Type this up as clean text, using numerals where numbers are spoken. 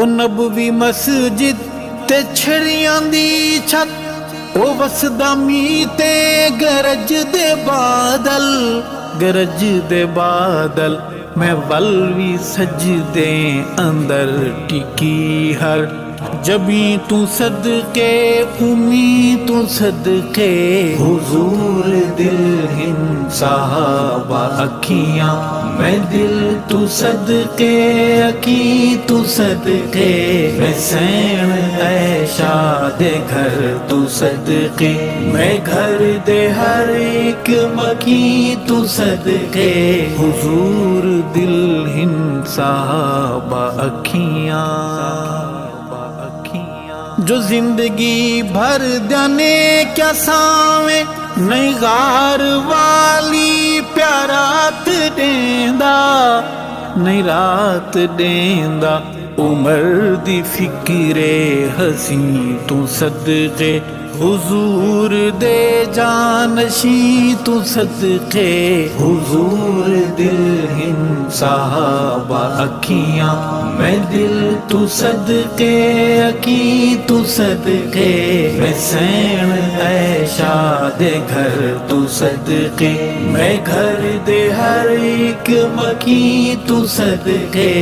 او نبوی مسجد تے چھڑیاں دی چھت، او وسدا می تے گرج دے بادل، گرج دے بادل، میں ولوی سجدے اندر ٹکی ہر جبیں تو صدقے امی تو صدقے حضور دل ہن صحابہ اکھیاں میں دل تو صدقے اکی تو صدقے میں سین عائشہ دے گھر تو صدقے میں گھر دے ہر ایک مکی تو صدقے حضور دل ہن صحابہ اکھیاں جو زندگی بھر دیانے کیا ساویں نہیں غار والی پیارات دیندا نہیں رات دیندا عمر دی فکر حسین تو صدقے حضور دے جانشی تو صدقے حضور دل ہن صحابہ اکھیاں میں دل تو صدقے اکی تو صدقے میں سین عائشہ دے گھر تو صدقے میں گھر دے ہر ایک مکی تو صدقے